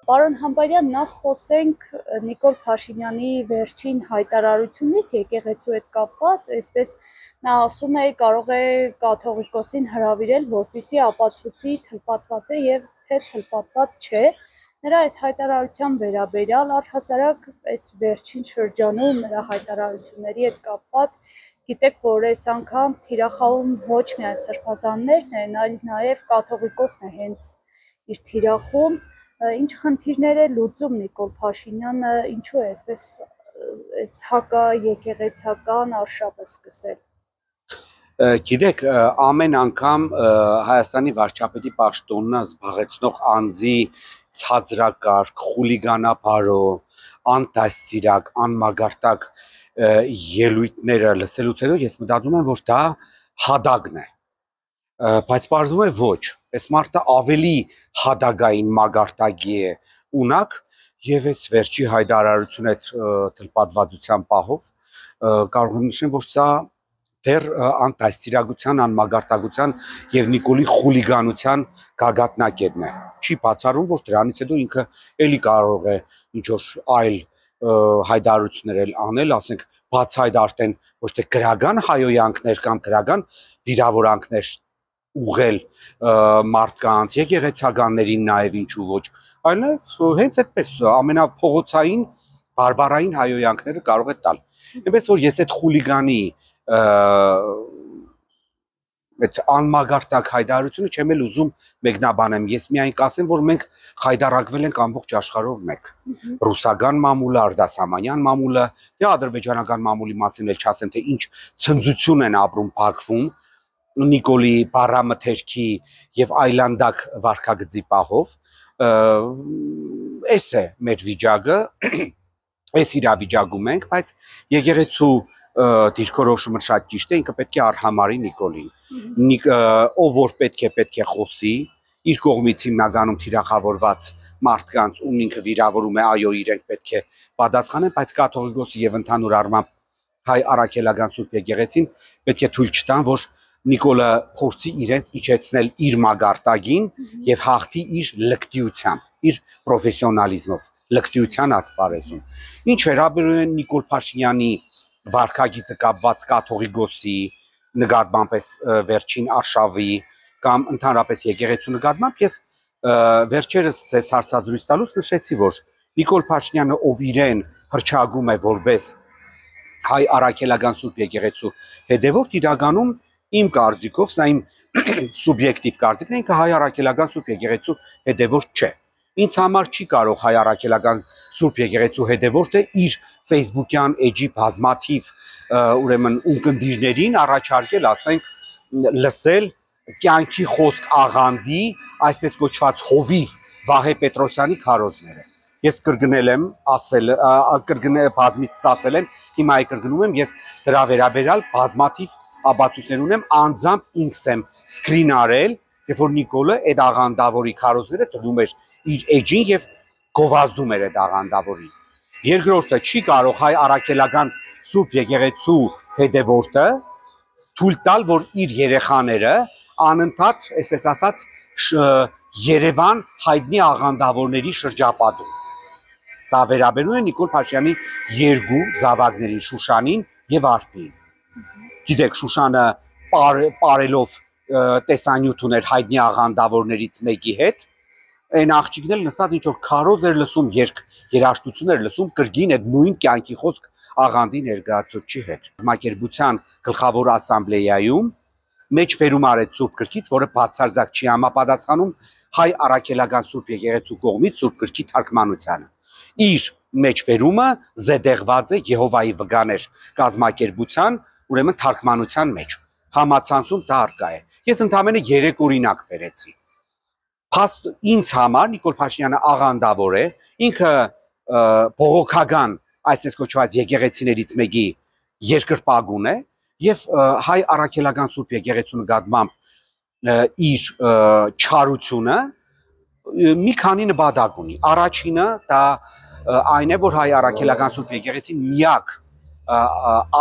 Պարոն Համբարյան, նախ խոսենք Նիկոլ Փաշինյանի վերջին հայտարարությունից եկեղեցու հետ կապված, այսպես նա ասում է կարող է կաթողիկոսին հրավիրել, որպեսզի ապացուցի թլպատված է եւ թե թլպատված չէ։ Նրա այս հայտարարության վերաբերյալ առհասարակ այս վերջին շրջանում նրա հայտարարությունների հետ կապված գիտեք, որ այս անգամ թիրախավում ոչ միայն սրբազաններն են, այլ նաեւ կաթողիկոսն է հենց իր թիրախում։ Ինչ խնդիրներ է լուծում Նիկոլ Փաշինյանը, ինչու է այս հակաեկեղեցական արշավը սկսել։ Գիտեք, ամեն անգամ Հայաստանի վարչապետի պաշտոնը զբաղեցնող անձի ցածրակարգ, խուլիգանաբարո, անտասցիրակ, անմագարտակ ելույթները լսելուց հետո ես մտածում եմ, որ դա հադագն է, բայց պարզվում է ոչ, այս մարդը ավելի հադագային մագարտակի է ունակ եւ այս վերջի հայտարարությունը թլպատվածության պահով կարող եմ նշել, որ սա դեռ անտասցիրակության, անմագարտակության եւ Նիկոլի խուլիգանության գագաթնակետն է։ Չի բացառում, որ դրանից հետո ինքը էլի կարող է ինչ որ այլ հայտարարություններ անել, ասենք բացայդ արդեն ոչ թե գրական հայոյանքներ կամ գրական վիրավորանքներ ուղղել մարդկանց, եկեղեցականներին նաև ինչու ոչ, այլ նաև հենց այդպես ամենափողոցային բարբարային հայոյանքները կարող է տալ։ Այնպես որ ես այդ խուլիգանի այդ անմագարտակ հայտարարությունը չեմ էլ ուզում մեկնաբանեմ, ես միայն կասեմ, որ մենք հայտարարվել ենք ամբողջ աշխարհով մեկ։ Ռուսական մամուլը, արտասահմանյան մամուլը, դե ադրբեջանական մամուլի մասին էլ չասեմ, թե ինչ ցնծություն են ապրում Բաքվում Նիկոլի բառամթերքի եւ այլանդակ վարքագծի պահով, էս է մեր վիճակը, այս իրավիճակում ենք, բայց եկեղեցու դիրքորոշումը շատ ճիշտ է, ինքը պետք է արհամարի Նիկոլին, ով որ պետք է խոսի, իր կողմից հիմնականում թիրախավորված մարդկանց, ում ինքը վիրավորում է, այո, իրենք պետք է պատասխանեն, բայց կաթողիկոսը եւ ընդհանուր առմամբ հայ առաքելական Սուրբ եկեղեցին պետք է թույլ չտան, որ Նիկոլը փորձի իրենց իջեցնել իր մագարտագին եւ հաղթի իր լկտիությամբ, իր պրոֆեսիոնալիզմով, լկտիության ասպարեզում։ Ինչ վերաբերում է Նիկոլ Փաշինյանի վարքագիծը կապված կաթողիկոսի նկատմամբ այս վերջին արշավի կամ ընդհանրապես եկեղեցու նկատմամբ, ես վերջերս ձեզ հարցազրույց տալուց նշեցի, որ Նիկոլ Փաշինյանը, ով իրեն հռչակում է որպես հայ առաքելական Սուրբ եկեղեցու հետևորդ, իրականում իմ կարծիքով, սա իմ սուբյեկտիվ կարծիքն է, ինքը հայ առաքելական Սուրբ եկեղեցու հետևորդ չէ։ Ինձ համար չի կարող հայ առաքելական Սուրբ եկեղեցու հետևորդը իր Facebook-յան էջի բազմաթիվ ուրեմն ունկնդիրներին առաջարկել, ասենք, լսել կյանքի խոսք աղանդի, այսպես կոչված հովիվ Վահե Պետրոսյանի քարոզները։ Ես կրկնել եմ, բազմիցս ասել եմ, հիմա կրկնում եմ, ես դրա վերաբերյալ բազմաթիվ ապացույցներ ունեմ, անձամբ ինքս եմ սկրին արել, երբ որ Նիկոլը այդ աղանդավորի քարոզները դնում էր իր էջին եւ գովազդում էր այդ աղանդավորին։ Երկրորդը, չի կարող հայ առաքելական Սուրբ եկեղեցու հետևորդը թույլ տալ, որ իր երեխաները անընդհատ, այսպես ասած, Երևան հայտնի աղանդավորների շրջապատում։ Դա վերաբերում է Նիկոլ Փաշինյանի երկու զավակներին, Շուշանին եւ Արփին։ Գիտեք, Շուշանը պարելով տեսանյութ ուներ հայտնի աղանդավորներից մեկի հետ, այն աղջիկն էլ նստած ինչ որ քարոզ էր լսում, երաժշտություն էր լսում կրկին այդ նույն կյանքի խոսք աղանդի ներկայացուցիչի հետ։ Կազմակերպության գլխավոր ասամբլեայում մեջբերում արեց Սուրբ Գրքից, որը բացարձակ չի համապատասխանում հայ առաքելական Սուրբ եկեղեցու կողմից Սուրբ Գրքի թարգմանությանը։ Իր մեջբերումը զետեղված է Եհովայի վկաներ կազմակերպության, ուրեմն թարգմանության մեջ։ Համացանցում դա արկա է։ Ես ընդամենը 3 օրինակ բերեցի։ Ինձ համար Նիկոլ Փաշինյանը աղանդավոր է, ինքը բողոքական, այսպես կոչված եկեղեցիներից մեկի երկրպագուն է եւ հայ առաքելական Սուրբ եկեղեցու նկատմամբ իր չարությունը մի քանի նպատակ ունի։ Առաջինը դա այն է, որ հայ առաքելական Սուրբ եկեղեցին միակ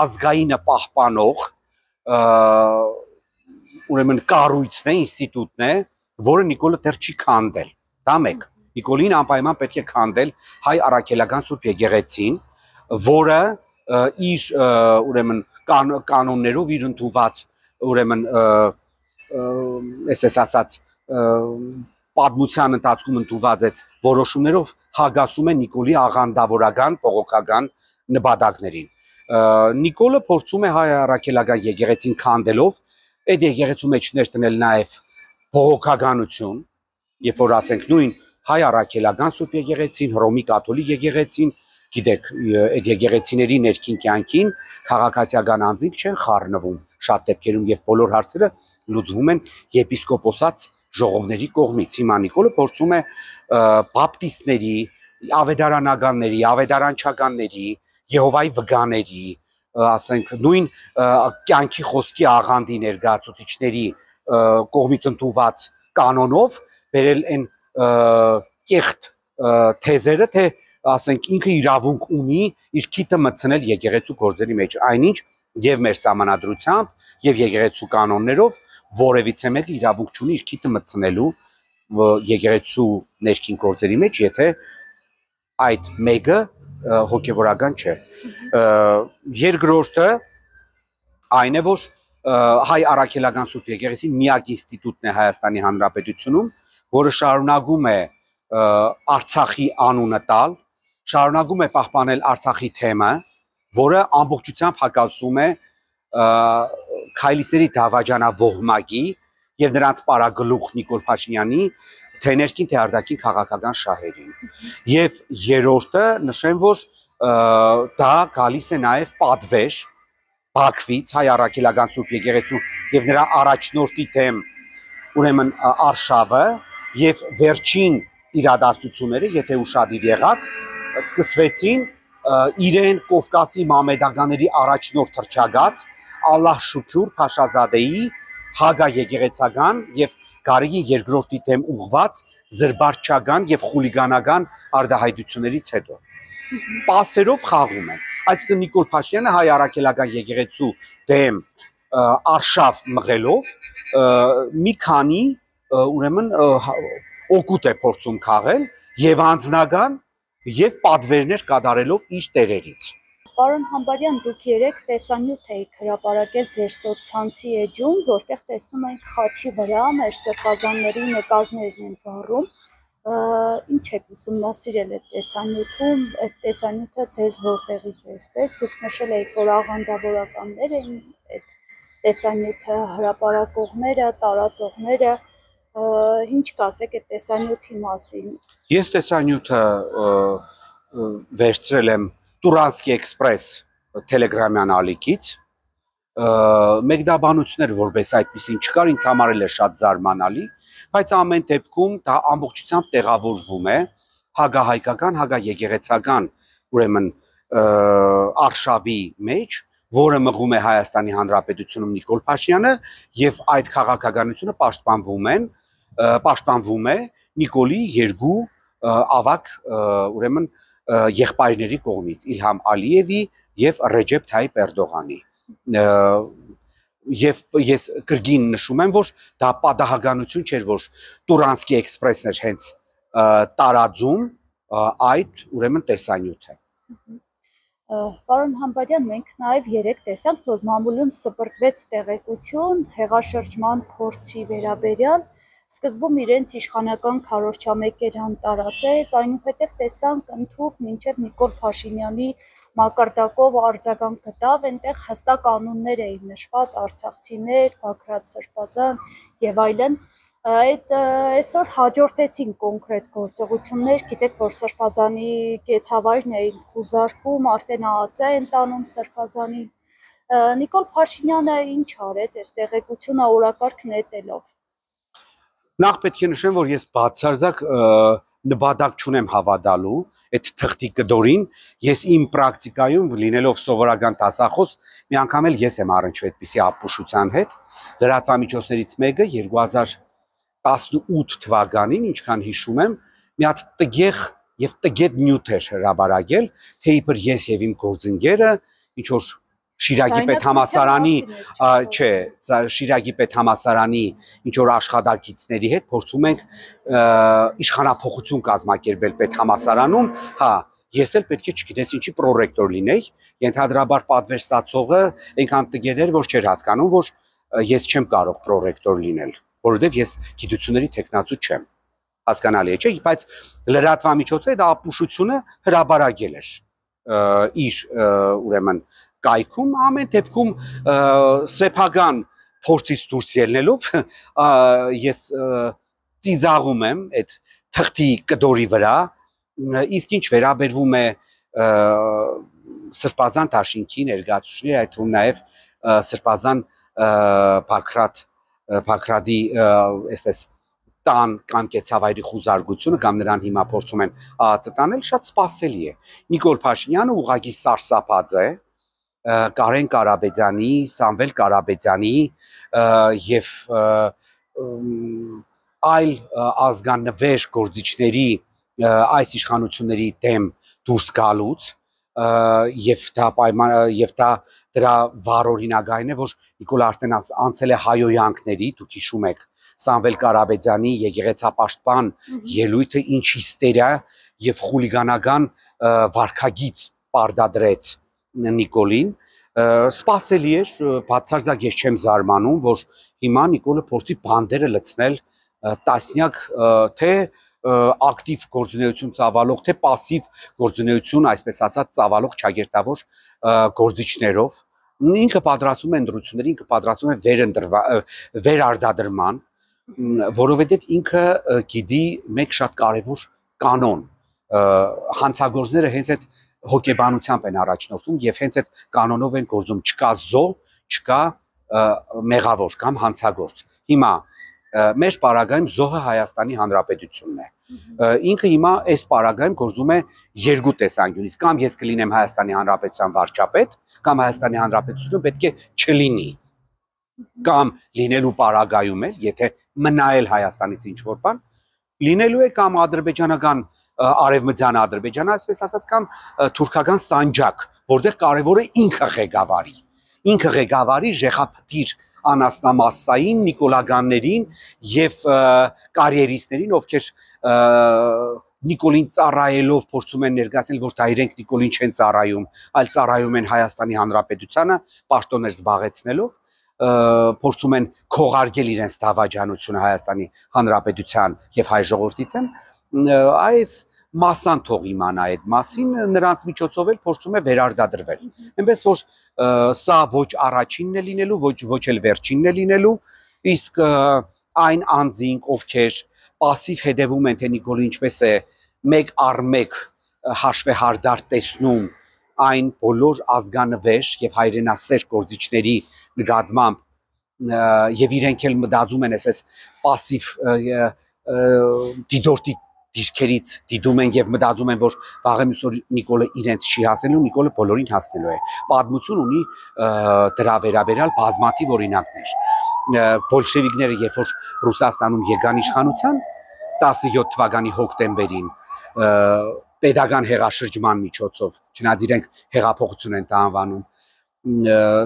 ազգայինը պահպանող ուրեմն կառույցն է, ինստիտուտն է, որը Նիկոլը դեռ չի քանդել։ Դա մեկ։ Նիկոլին անպայման պետք է քանդել հայ առաքելական Սուրբ եկեղեցին, որը իր ուրեմն կանոններով իր ընդունված ուրեմն այսպես ասած պատմության ընթացքում ընդունված այդ որոշումներով հագասում է Նիկոլի աղանդավորական բողոքական նպատակներին։ Նիկոլը փորձում է հայ առաքելական եկեղեցին քանդելով այդ եկեղեցու մեջ ներդնել նաև բողոքականություն, երբ որ ասենք նույն հայ առաքելական Սուրբ եկեղեցին, Հռոմի կաթոլիկ եկեղեցին, գիտեք, այդ եկեղեցիների ներքին կյանքին քաղաքացիական անձինք չեն խառնվում շատ դեպքերում եւ բոլոր հարցերը լուծվում են եպիսկոպոսած ժողովների կողմից։ Հիմա Նիկոլը փորձում է բապտիստների, ավետարանականների, ավետարանչականների, Եհովայի վկաների, ասենք նույն կյանքի խոսքի աղանդի ներկայացուցիչների կողմից ընդունված կանոնով բերել են կեղտ թեզերը, թե ասենք ինքը իրավունք ունի իր քիթը մտցնել եկեղեցու գործերի մեջ, այնինչ եւ մեր սահմանադրությամբ եւ եկեղեցու կանոններով որևիցե մեկը իրավունք չունի իր քիթը մտցնելու եկեղեցու ներքին գործերի մեջ, եթե այդ մեկը հոգևորական չէ։ Երկրորդը այն է, որ հայ առաքելական Սուրբ եկեղեցին միակ ինստիտուտն է Հայաստանի Հանրապետությունում, որը շարունակում է Արցախի անունը տալ, շարունակում է պահպանել Արցախի թեմը, որը ամբողջությամբ հակասում է Քայլիսերի դավաճանավողմակի եւ նրանց պարագլուխ Նիկոլ Փաշինյանի թե ներքին թե արտաքին քաղաքական շահերին։ Եվ երրորդը նշեմ, որ դա գալիս է նաև պատվեր Բաքվից հայ առաքելական Սուրբ եկեղեցու եւ նրա առաջնորդի թեմ ուրեմն արշավը եւ վերջին իրադարձությունները, եթե ուշադիր եղաք, սկսվեցին իրեն Կովկասի մամեդականների առաջնորդ թռչագած Ալլահ Շուքյուր Փաշազադեի հագա եկեղեցական եւ Գարեգին երկրորդի դեմ ուղված զրբարչական եւ խուլիգանական արտահայտություններից հետո պասերով խաղում են։ Այսինքն Նիկոլ Փաշինյանը հայ առաքելական եկեղեցու դեմ արշավ մղելով մի քանի ուրեմն օգուտ է փորձում քաղել եւ անձնական եւ պատվերներ կատարելով իր տերերից։ Պարոն Համբարյան, դուք երեք տեսանյութ եք հրապարակել ձեր սոցցանցի էջում, որտեղ տեսնում ենք խաչի վրա մեր սրբազանների նկարներն են վառում։ Ինչ եք ուսումնասիրել այդ տեսանյութում, այդ տեսանյութը ձեզ որտեղից է այսպես, դուք նշել եք, որ աղանդավորականներ են այդ տեսանյութը հրապարակողները, տարածողները, ինչ կասեք այդ տեսանյութի մասին։ Ես տեսանյութը վերցրել եմ Տուրանսկի Էքսպրես Telegram-յան ալիքից, մեկդաբանություններ որպես այդպեսին չկար, ինձ համար էլ է շատ զարմանալի, բայց ամեն դեպքում դա ամբողջությամբ տեղավորվում է հագահայկական, հագաեկեղեցական ուրեմն արշավի մեջ, որը մղում է Հայաստանի Հանրապետությունում Նիկոլ Փաշինյանը եւ այդ քաղաքականությունը պաշտպանվում է Նիկոլի երկու ավագ ուրեմն եղբայրների կողմից Իլհամ Ալիևի եւ Ռեջեփ Թայիփ Էրդողանի։ Եվ ես կրկին նշում եմ, որ դա պատահականություն չէր, որ Տուրանսկի Էքսպրեսն էր հենց տարածում այդ ուրեմն տեսանյութը։ Պարոն Համբարյան, մենք նաև երեք տեսանք, որ մամուլում սպրտվեց տեղեկություն հեղաշրջման փորձի վերաբերյալ, սկզբում իրենց իշխանական քարոզչամեկերան տարածեց, այնուհետև տեսանք ընդհուպ մինչև Նիկոլ Փաշինյանի մակարդակով արձագանք գտավ, այնտեղ հստակ անուններ էին նշված, արցախցիներ, Բագրատ Սրբազան եւ այլն։ Այդ այսօր հաջորդեցին կոնկրետ գործողություններ, գիտեք, որ Սրբազանի կեցավայրն էին խուզարկում, արդեն ԱԱԾ են տանում Սրբազանին։ Նիկոլ Փաշինյանը ինչ արեց այս տեղեկությունը օրակարգ նետելով։ Նախ պետք է նշեմ, որ ես բացարձակ նպատակ չունեմ հավատալու այդ թղթի կդորին, ես իմ պրակտիկայում լինելով սովորական դասախոս, մի անգամ էլ ես եմ առնչվել այդպիսի ապուշության հետ, լրատվամիջոցներից մեկը 2018 թվականին, ինչքան հիշում եմ, մի հատ տգեղ եւ տգետ նյութ էր հրապարակել, թե իբր ես եւ իմ գործընկերը ինչ որ Շիրակի պետհամասարանի, չէ, Շիրակի պետհամասարանի ինչ որ աշխատակիցների հետ փորձում ենք իշխանափոխություն կազմակերպել պետհամասարանում, հա, ես էլ պետք է չգիտես ինչի պրոռեկտոր լինեի, ենթադրաբար պատվերստացողը այնքան տգետ էր, որ չէր հասկանում, որ ես չեմ կարող պրոռեկտոր լինել, որովհետև ես գիտությունների տեխնացու չեմ, հասկանալի է, չէ, բայց լրատվամիջոցը այդ ապուշությունը հրաբարակել էր իր ուրեմն կայքում, ամեն դեպքում սեփական փորձից դուրս ելնելով ես ծիծաղում եմ այդ թղթի կդորի վրա, իսկ ինչ վերաբերվում է Սրբազան դաշինքի ներկայացուցիչների, այդ թվում նաև Սրբազան Բագրատի այսպես տան կամ կեցավայրի խուզարկությունը կամ նրան հիմա փորձում են ԱԱԾ տանել, շատ սպասելի է։ Նիկոլ Փաշինյանը ուղղակի սարսափած է Կարեն Կարապետյանի, Սամվել Կարապետյանի եւ այլ ազգանվեր գործիչների այս իշխանությունների դեմ դուրս գալուց եւ դա դրա վառօրինակային է, որ Նիկոլ արդեն անցել է հայոյանքների, դուք հիշում եք Սամվել Կարապետյանի եկեղեցապաշտպան ելույթը ինչ հիստերիա եւ խուլիգանական վարքագիծ պարտադրեց Նիկոլին, սպասելի էր, բացարձակ ես չեմ զարմանում, որ հիմա Նիկոլը փորձի բանդերը լցնել տասնյակ թե ակտիվ գործունեություն ծավալող, թե պասիվ գործունեություն, այսպես ասած, ծավալող ճակերտավոր գործիչներով, ինքը պատրաստում է ընտրությունների, ինքը պատրաստում է վերարտադրման, որովհետև ինքը գիտի մեկ շատ կարևոր կանոն, հանցագործները հենց այդ հոգեբանությամբ են առաջնորդում եւ հենց այդ կանոնով են գործում, չկա զոհ, չկա մեղավոր կամ հանցագործ։ Հիմա մեր պարագայում զոհը Հայաստանի Հանրապետությունն է։ Ինքը հիմա այս պարագայում գործում է երկու տեսանկյունից, կամ ես կլինեմ Հայաստանի Հանրապետության վարչապետ, կամ Հայաստանի Հանրապետությունը պետք է չլինի, կամ լինելու պարագայում էլ, եթե մնա էլ Հայաստանից ինչ-որ բան, լինելու է կամ ադրբեջանական արևմտյան Ադրբեջանը, այսպես ասած, կամ թուրքական սանջակ, որտեղ կարևոր է ինքը ղեկավարի ժեխափտիր անասնամասային նիկոլագաններին եւ կարիերիստներին, ովքեր Նիկոլին ծառայելով փորձում են ներկայացնել, որ դա իրենք Նիկոլին չեն ծառայում, այլ ծառայում են Հայաստանի Հանրապետությանը, պաշտոններ զբաղեցնելով, փորձում են քողարկել իրենց դավաճանությունը Հայաստանի Հանրապետության եւ հայ ժողովրդի դեմ, այս մասան թող իմանա այդ մասին, նրանց միջոցով էլ փորձում է վերարտադրվել։ Այնպես որ սա ոչ առաջինն է լինելու, ոչ էլ վերջինն է լինելու, իսկ այն անձինք, ովքեր պասիվ հետևում են, թե Նիկոլը ինչպես է մեկ առ մեկ հաշվեհարդար տեսնում այն բոլոր ազգանվեր եւ հայրենասեր գործիչների նկատմամբ եւ իրենք էլ մտածում են այսպես պասիվ դիդորտի դիրքերից դիտում են եւ մտածում են, որ վաղը մյուս օր Նիկոլը իրենց չի հասնելու, Նիկոլը բոլորին հասնելու է։ Պատմություն ունի դրա վերաբերյալ բազմաթիվ օրինակներ։ Բոլշևիկները, երբ որ Ռուսաստանում եկան իշխանության 17 թվականի հոկտեմբերին, պետական հեղաշրջման միջոցով, չնայած իրենք հեղափոխություն են դա անվանում,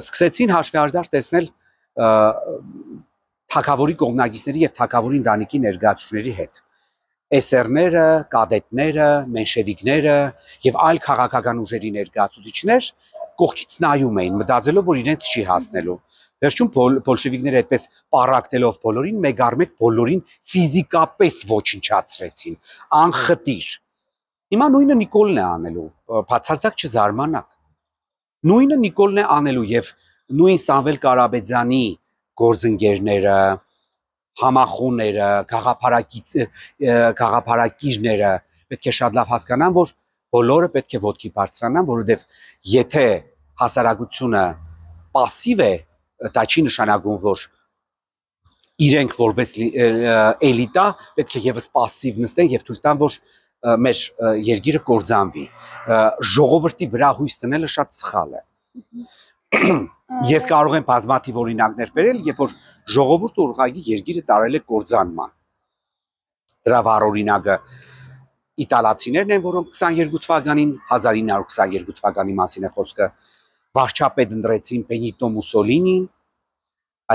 սկսեցին հաշվեհարդար տեսնել թագավորի կողմնակիցների եւ թագավորի ընտանիքի ներկայացուցիչների հետ։ Էսերները, կադետները, մենշևիկները եւ այլ քաղաքական ուժերի ներկայացուցիչներ կողքից նայում էին, մտածելով, որ իրենց չի հասնելու։ Վերջում բոլշևիկները այդպես պարակտելով բոլորին, մեկ առ մեկ բոլորին ֆիզիկապես ոչնչացրեցին, անխտիր։ Հիմա նույնը Նիկոլն է անելու, բացարձակ չզարմանաք։ Նույնը Նիկոլն է անելու եւ նույն Սամվել Կարապետյանի գործընկերները, համախոհները, գաղափարակիրները պետք է շատ լավ հասկանան, որ բոլորը պետք է ոտքի բարձրանան, որովհետև եթե հասարակությունը պասիվ է, դա չի նշանակում, որ իրենք որպես էլիտա պետք է եւս պասիվ նստեն եւ թույլ տան, որ մեր երկիրը կործանվի։ Ժողովրդի վրա հույս դնելը շատ սխալ է։ Ես կարող եմ բազմաթիվ օրինակներ բերել, երբ որ ժողովուրդը ուղղակի երկիրը տարել է կործանման։ Դրա վառօրինակը իտալացիներն են, որոնք 22 թվականին 1922 թվականի մասին է խոսքը վարչապետ ընտրեցին Բենիտո Մուսոլինին,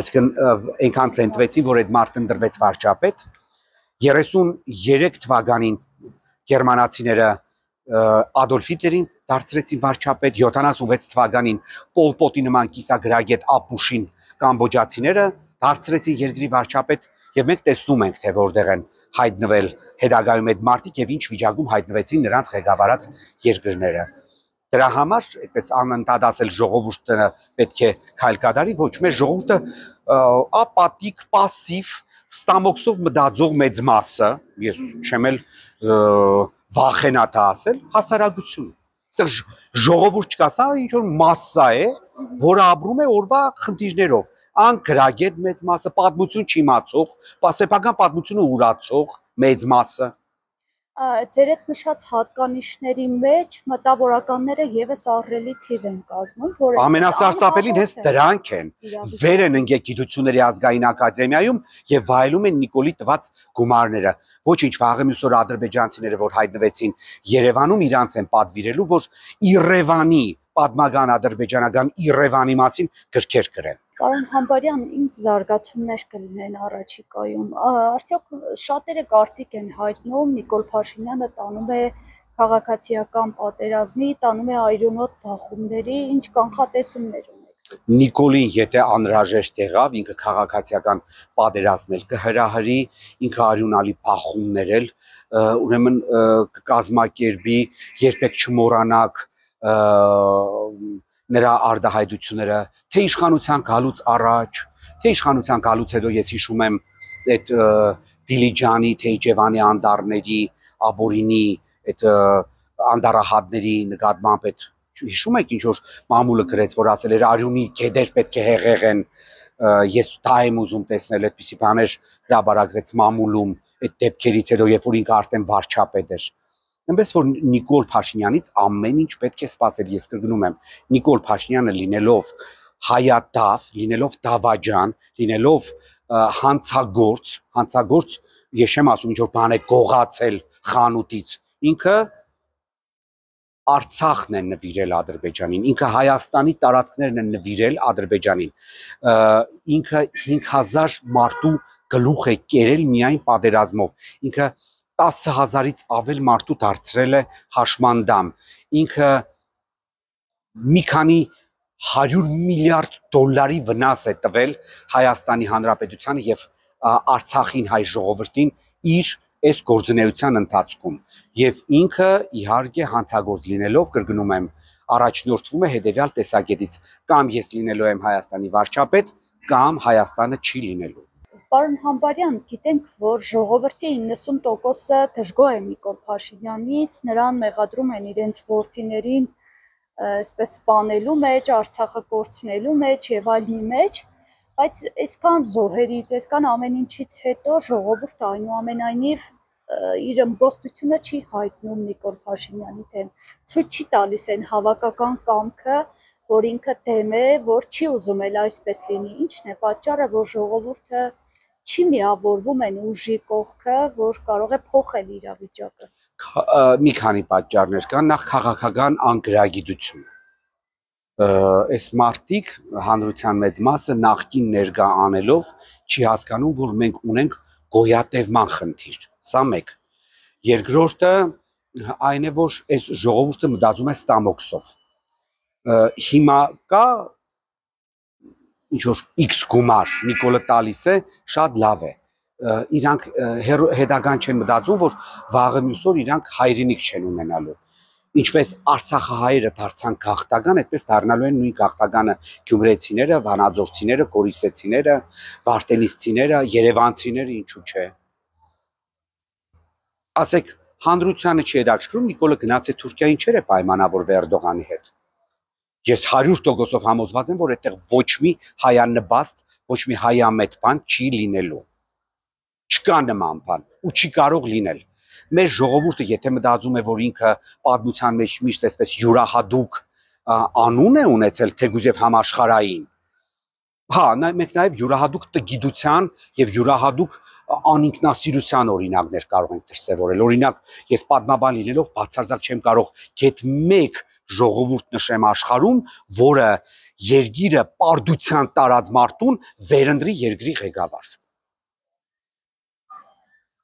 այսինքն այնքան ցենտրեցին, որ այդ մարդը ընտրվեց վարչապետ։ 33 թվականին գերմանացիները Ադոլֆ Հիտլերին դարձրեցին վարչապետ, 76 թվականին Պոլ Պոտի նման կիսագրագետ Ապուշին կամբոջացիները դարձրեցին երկրի վարչապետ, եւ մենք տեսնում ենք, թե որտեղ են հայտնվել հետագայում այդ մարդիկ եւ ինչ վիճակում հայտնվեցին նրանց ղեկավարած երկրները։ Դրա համար, այդպես անընդհատ ասել, ժողովուրդը պետք է քայլ կատարի, ոչ, մեր ժողովուրդը ապատիկ, пассив, ստամոքսով մտածող մեծ մասը, ես չեմ էլ վախենա դա ասել, հասարակություն։ Այստեղ ժողովուրդ չկա, սա ինչ որ մասսա է, որը ապրում է օրվա խնդիրներով, անկրագետ մեծ մասը, պատմություն չիմացող, սեփական պատմությունը ուրացող մեծ մասը։ Ձեր այդ նշած հատկանիշների մեջ մտավորականները եւս ահռելի թիվ են կազմում, որ ամենասարսափելին հենց դրանք են։ Վեր են ընկել Գիտությունների ազգային ակադեմիայում եւ վայելում են Նիկոլի տված գումարները։ Ոչինչ, վաղը մյուս օր ադրբեջանցիները, որ հայտնվեցին Երևանում, իրանց են պատվիրելու, որ Իռևանի պատմական ադրբեջանական Իռևանի մասին գրքեր գրեն։ Պարոն Համբարյան, ինչ զարգացումներ կլինեն առաջիկայում։ Արդյոք շատերը կարծիք են հայտնում Նիկոլ Փաշինյանը տանում է քաղաքացիական պատերազմի, տանում է այրոնոտ բախումների, ինչ կանխատեսումներ ունեք։ Նիկոլին եթե անհրաժեշտ եղավ, ինքը քաղաքացիական պատերազմ էլ կհրահրի, ինքը արյունալի բախումներ էլ ուրեմն կկազմակերպի, երբեք չմոռանաք նրա արդահայտությունները, թե իշխանության գալուց առաջ, թե իշխանության գալուց հետո, ես հիշում եմ այդ Դիլիջանի, Թեյջևանի անտառների, Աբորինի այդ անտառահատների նկատմամբ այդ հիշում եք ինչ որ մամուլը գրեց, որ ասել էր արյունի գեդեր պետք է հեղեղեն, ես դա եմ ուզում տեսնել, այդպիսի բաներ հրապարակվեց մամուլում այդ դեպքերից հետո, երբ որ ինքը արդեն վարչապետ էր։ Այնպես որ Նիկոլ Փաշինյանից ամեն ինչ պետք է սպասել, ես կրկնում եմ, Նիկոլ Փաշինյանը լինելով հայադավ, լինելով դավաճան, լինելով հանցագործ, ես չեմ ասում ինչ որ բան է գողացել խանութից, ինքը Արցախն է նվիրել Ադրբեջանին, ինքը Հայաստանի տարածքներն են նվիրել Ադրբեջանին, ինքը 5000 մարդու գլուխ է կերել միայն պատերազմով, ինքը 10,000-ից ավել մարդու դարձրել է հաշմանդամ, ինքը մի քանի 100 միլիարդ դոլարի վնաս է տվել Հայաստանի Հանրապետությանը եւ Արցախին հայ ժողովրդին իր այս գործունեության ընթացքում եւ ինքը իհարկե հանցագործ լինելով կրկնում եմ առաջնորդվում է հետեւյալ տեսակետից կամ ես լինելու եմ Հայաստանի վարչապետ կամ Հայաստանը չի լինելու։ Պարոն Համբարյան, գիտենք, որ ժողովրդի 90%-ը դժգոհ է Նիկոլ Փաշինյանից, նրան մեղադրում են իրենց որդիներին այսպես սպանելու մեջ, Արցախը կորցնելու մեջ եւ այլնի մեջ, բայց այսքան զոհերից, այսքան ամեն ինչից հետո ժողովուրդը այնուամենայնիվ իր ըմբոստությունը չի հայտնում Նիկոլ Փաշինյանի դեմ, ցույց չի տալիս այն հավաքական կամքը, որ ինքը դեմ է, որ չի ուզում էլ այսպես լինի, ինչն է պատճառը, որ ժողովուրդը չի միավորվում այն ուժի կողքը, որ կարող է փոխել իրավիճակը։ Մի քանի պատճառներ կան, նախ քաղաքական անկրագիտություն։ Այս մարտիկ հանրության մեծ մասը նախկին ներկա անելով չի հասկանում, որ մենք ունենք գոյատևման խնդիր։ Սա մեկ։ Երկրորդը այն է, որ այս ժողովուրդը մտածում է ստամոքսով։ Հիմա կա ինչ որ X գումար Նիկոլը տալիս է, շատ լավ է։ Իրանք հետագան չեն մտածում, որ վաղը մյուս օր իրանք հայրենիք չեն ունենալու։ Ինչպես Արցախահայերը դարձան գաղթական, այդպես դառնալու են նույն գաղթականը գյումրեցիները, վանաձորցիները, կորիսեցիները, վարդենիսցիները, երևանցիները, ինչու՞ չէ։ Ասեք, հանրությանը չի հետաքրքրում Նիկոլը գնաց է Թուրքիա ինչեր է պայմանավորվել Էրդողանի հետ։ Ես 100% համոզված եմ, որ այդտեղ ոչ մի հայանպաստ, ոչ մի հայամետ բան չի լինելու։ Չկա նման բան ու չի կարող լինել։ Մեր ժողովուրդը եթե մտածում է, որ ինքը պատմության մեջ միշտ այսպես յուրահատուկ անուն է ունեցել, թեկուզ եւ համաշխարհային, հա, մենք նաեւ յուրահատուկ տգիտության եւ յուրահատուկ անինքնասիրության օրինակներ կարող ենք դրսևորել։ Օրինակ, ես պատմաբան լինելով բացարձակ չեմ կարող գեթ մեկ ժողովուրդ նշեմ աշխարհում, որը երկիրը պարտության տարած մարդուն վերընտրի երկրի ղեկավար։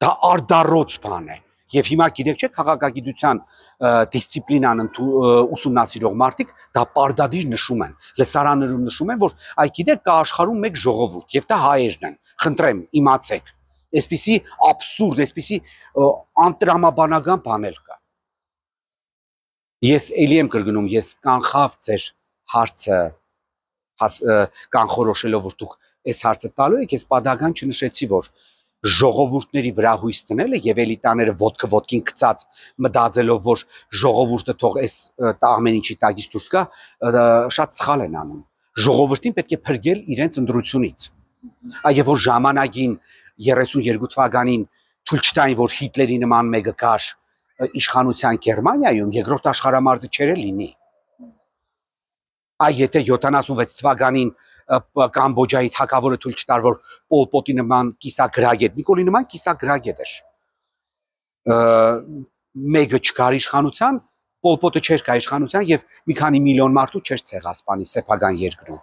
Դա արդարոց բան է։ Եվ հիմա գիտեք չէ, քաղաքագիտության դիսցիպլինան ուսումնասիրող մարդիկ դա պարտադիր նշում են, լսարաններում նշում են, որ այ գիտեք կա աշխարհում մեկ ժողովուրդ, եւ դա հայերն են։ Խնդրեմ, իմացեք։ Այսպիսի աբսուրդ, այսպիսի անտրամաբանական բաներ կա։ Ես էլի եմ կրկնում, ես կանխավ ձեր հարցը կանխորոշելով, որ դուք այս հարցը տալու եք, ես պատահական չնշեցի, որ ժողովուրդների վրա հույս դնելը եւ էլիտաները ոտքը ոտքին գցած մտածելով, որ ժողովուրդը թող այս ամեն ինչի տակից դուրս գա, շատ սխալ են անում։ Ժողովրդին պետք է փրկել իրենց ընտրությունից։ Այո, որ ժամանակին 32 թվականին թույլ չտային, որ Հիտլերի նման մեկը գար իշխանության Գերմանիայում, երկրորդ աշխարհամարտը չէր լինի։ Այ եթե 76 թվականին Կամբոջայի թագավորը թույլ չտար, որ Պոլ Պոտի նման կիսագրագետ, Նիկոլի նման կիսագրագետ էր։ Մեկը չկար իշխանության, Պոլ Պոտը չէր կա իշխանության եւ մի քանի միլիոն մարդու չէր ցեղասպանի սեփական երկրում։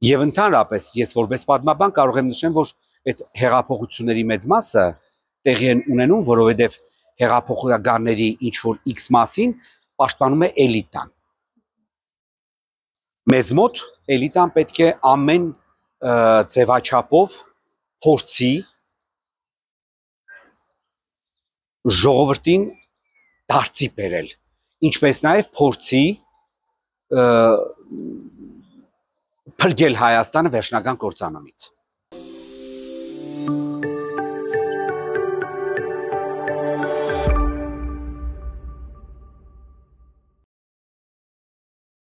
Եվ ընդհանրապես ես որպես պատմաբան կարող եմ նշեմ, որ այդ հեղափոխությունների մեծ մասը տեղի են ունենում, որովհետեւ հեղափոխականների ինչ որ X մասին պաշտպանում է էլիտան։ Մեզ մոտ էլիտան պետք է ամեն ձևաչափով փորձի ժողովրդին դարձի բերել, ինչպես նաև փորձի փրկել Հայաստանը վերջնական կործանումից։